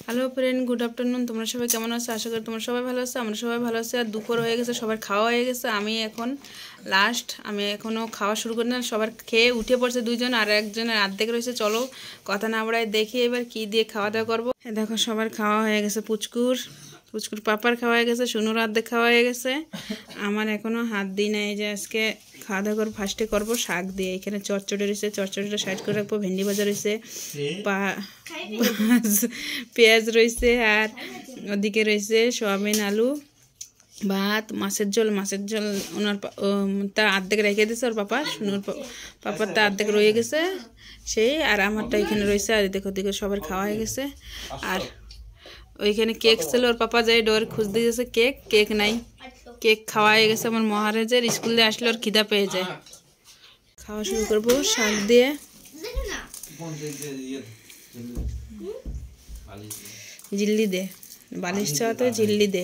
Hello friend, good afternoon. তোমরা সবাই কেমন আছো? আশা করি তোমরা সবাই ভালো আছো। আমরা সবাই ভালো আছি। আর দুপুর হয়ে গেছে, সবার খাওয়া হয়ে গেছে। আমি এখনও খাওয়া শুরু করি না। সবার খেয়ে উঠে পড়ছে দুইজন, আর একজনের অর্ধেক রয়েছে। চলো কথা না বাড়ায় দেখি এবার কি দিয়ে খাওয়া দাওয়া করবো। দেখো সবার খাওয়া হয়ে গেছে। পুচকুর পাপার খাওয়া হয়ে গেছে, সুনুর অর্ধেক খাওয়া হয়ে গেছে। আমার এখনও হাত দিই না। এই যে আজকে খাওয়া দাওয়া করে ফার্স্টে করবো শাক দিয়ে। এখানে চচ্চড়ি রয়েছে, চচ্চড়িটা সাইড করে রাখবো। ভেন্ডি ভাজা রয়েছে, পেঁয়াজ রয়েছে, আর ওদিকে রয়েছে সয়াবিন, আলু, ভাত, মাছের ঝোল ওনার তা অর্ধেক রেখে দিয়েছে ওর পাপা। সুনুর পাপার তা অর্ধেক রয়ে গেছে সেই, আর আমারটা এখানে রয়েছে। আর দেখো দিকে সবার খাওয়া হয়ে গেছে। আর ওইখানে কেক ছিল, ওর পাপা যাই ডোর খুঁজতে গেছে, কেক নাই। কেক খাওয়া হয়ে গেছে। আমার মহারাজের স্কুল দিয়ে আসলে ওর খিদা পেয়ে যায়। খাওয়া শুরু করবো শাক দিয়ে। ঝিল্লি দে, বালিশ চাওয়াতে ঝিল্লি দে।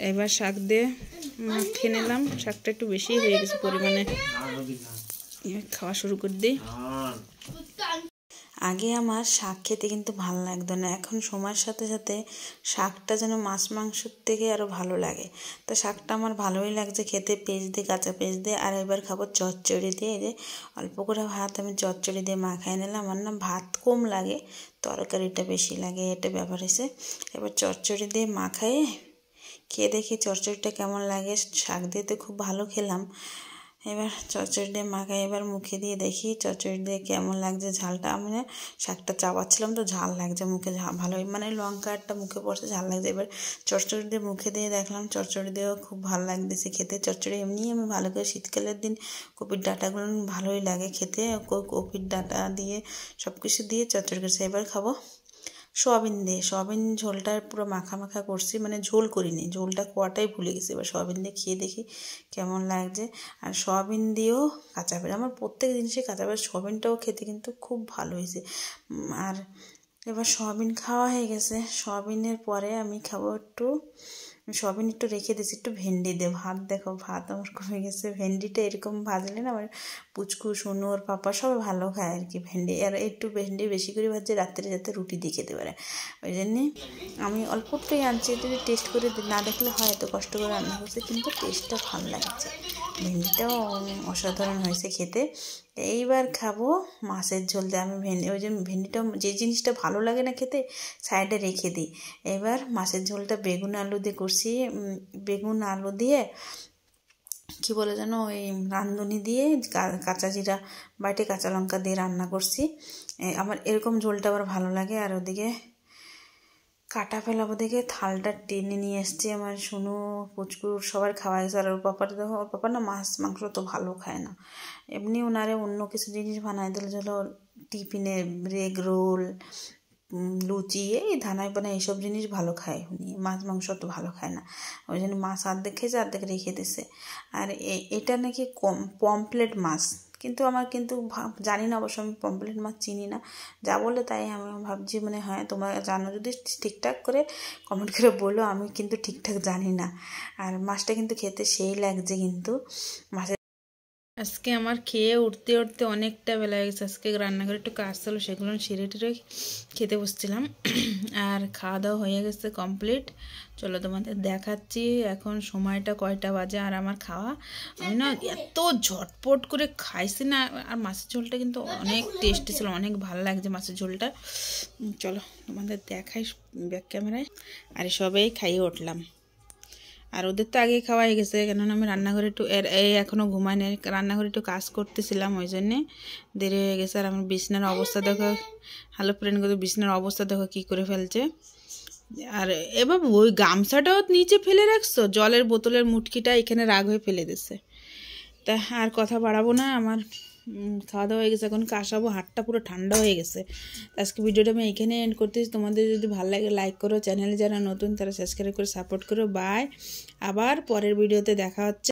এবার শাক দিয়ে মাখিয়ে নিলাম। শাকটা একটু বেশি হয়ে গেছে পরিমাণে। খাওয়া শুরু করে দিই। আগে আমার শাক খেতে কিন্তু ভালো লাগতো না, এখন সময়ের সাথে সাথে শাকটা যেন মাছ মাংসর থেকে আরও ভালো লাগে। তো শাকটা আমার ভালোই লাগছে খেতে, পেঁয়াজ দিয়ে, কাঁচা পেঁয়াজ দিয়ে। আর এবার খাবো চচ্চড়ি দিয়ে। এই যে অল্প করে ভাত আমি চচ্চড়ি দিয়ে মাখাই নিলাম। আমার না ভাত কম লাগে, তরকারিটা বেশি লাগে, এটা ব্যাপার হয়েছে। এবার চচ্চড়ি দিয়ে মাখাই খেয়ে দেখি চচ্চড়িটা কেমন লাগে। শাক দিয়ে তো খুব ভালো খেলাম। এবার চচ্চড়ি দিয়ে মাখাই, এবার মুখে দিয়ে দেখি চচ্চড়ি দিয়ে কেমন লাগছে ঝালটা। আমি না শাকটা চাবাচ্ছিলাম তো ঝাল লাগছে মুখে, ভালোই মানে লঙ্কাটা মুখে পড়ছে, ঝাল লাগছে। এবার চচ্চড়ি দিয়ে মুখে দিয়ে দেখলাম চচ্চড়ি দিয়েও খুব ভালো লাগতেছে খেতে। চচ্চড়ি এমনি আমি ভালো করে শীতকালের দিন কপির ডাঁটাগুলো ভালোই লাগে খেতে। কপির ডাঁটা দিয়ে সব কিছু দিয়ে চচ্চড়ি করছে। এবার খাবো সয়াবিন দিয়ে। সয়াবিন ঝোলটা পুরো মাখা মাখা করছি, মানে ঝোল করিনি, ঝোলটা কোয়াটাই ভুলে গেছি। এবার সয়াবিন দিয়ে খেয়ে দেখি কেমন লাগছে। আর সয়াবিন দিয়েও কাঁচা পেঁয়াজ, আমার প্রত্যেক জিনিসে কাঁচা পেঁয়াজ, সয়াবিনটাও খেতে কিন্তু খুব ভালো হয়েছে। আর এবার সয়াবিন খাওয়া হয়ে গেছে। সয়াবিনের পরে আমি খাবো সয়াবিন একটু রেখে দিয়েছি, একটু ভেন্ডি দিয়ে ভাত। দেখো ভাত আমার কমে গেছে। ভেন্ডিটা এরকম ভাজলে না আমার পুচকু, সোনু, ওর পাপা সবাই ভালো খায় আর কি ভেন্ডি। আর একটু ভেন্ডি বেশি করে ভাজছে রাত্রে, যাতে রুটি দিয়ে খেতে পারে। ওই জন্যে আমি অল্প একটুই আনছি, যদি টেস্ট করে না দেখলে হয়, এত কষ্ট করে রান্না করছে, কিন্তু টেস্টটা ভালো লাগছে। ভেন্ডিটাও অসাধারণ হয়েছে খেতে। এইবার খাবো মাছের ঝোল দিয়ে। আমি ওই জন্য ভেন্ডিটা, যে জিনিসটা ভালো লাগে না খেতে, সাইডে রেখে দিই। এবার মাছের ঝোলটা বেগুন আলু দিয়ে করছি। বেগুন আলু দিয়ে কি বলে যেন, ওই রাঁধুনি দিয়ে কাঁচা জিরা বাটে কাঁচা লঙ্কা দিয়ে রান্না করছি। আমার এরকম ঝোলটা আবার ভালো লাগে। আর ওদিকে কাটা ফেলাবো দেখে থালটা টেনে নিয়ে এসছে আমার সোনু, পুচকুর সবার খাওয়া গেছে। আর ওর পাপার না মাছ মাংস তো ভালো খায় না, এমনি ওনারে অন্য কিছু জিনিস বানাই দিলে, যেন টিফিনে এগ রোল, লুচি, এই ধানাই বানাই এইসব জিনিস ভালো খায় উনি, মাছ মাংস তো ভালো খায় না। ওই জন্য মাছ অর্ধেক খেয়েছে, অর্ধেক রেখে দিছে। আর এটা নাকি পমফ্লেট মাছ, কিন্তু আমার কিন্তু জানি না, অবশ্য আমি পমফ্লেট মাছ চিনি না। যা বলে তাই আমি ভাবছি, মানে হয় তোমরা জানো, যদি ঠিকঠাক করে কমেন্ট করে বলো। আমি কিন্তু ঠিকঠাক জানি না। আর মাছটা কিন্তু খেতে সেই লাগছে। কিন্তু মাছের আজকে আমার খেয়ে উঠতে উঠতে অনেকটা বেলা হয়ে গেছে। আজকে রান্নাঘরে একটু কাজ ছিল, সেগুলো সেরে টেরে খেতে বসছিলাম। আর খাওয়া দাওয়া হয়ে গেছে কমপ্লিট। চলো তোমাদের দেখাচ্ছি এখন সময়টা কয়টা বাজে। আর আমার খাওয়া, আমি না এত ঝটপট করে খাইছি না। আর মাছের ঝোলটা কিন্তু অনেক টেস্টি ছিল, অনেক ভালো লাগছে মাছের ঝোলটা। চলো তোমাদের দেখাই ব্যাক ক্যামেরায়। আর সবাই খাইয়ে উঠলাম। আর ওদের তো আগে খাওয়া হয়ে গেছে, কেননা আমি রান্নাঘরে একটু এখনও ঘুমাইনি, রান্নাঘরে একটু কাজ করতেছিলাম, ওই জন্যে দেরি হয়ে গেছে। আর আমার বিছনার অবস্থা দেখো, হ্যালো ফ্রেন্ড, কিন্তু বিছনার অবস্থা দেখো কী করে ফেলছে। আর এবার ওই গামছাটাও নিচে ফেলে রাখছো, জলের বোতলের মুটকিটা এখানে রাগ হয়ে ফেলে দিচ্ছে। তা আর কথা বাড়াবো না, আমার খাওয়া দাওয়া হয়ে গেছে, এখন কাশাবো, হাতটা পুরো ঠান্ডা হয়ে গেছে। আজকে ভিডিওটা আমি এখানে এন্ড করতেছি। তোমাদের যদি ভালো লাগে লাইক করো, চ্যানেলে যারা নতুন তারা সাবস্ক্রাইব করে সাপোর্ট করো। বাই, আবার পরের ভিডিওতে দেখা হচ্ছে।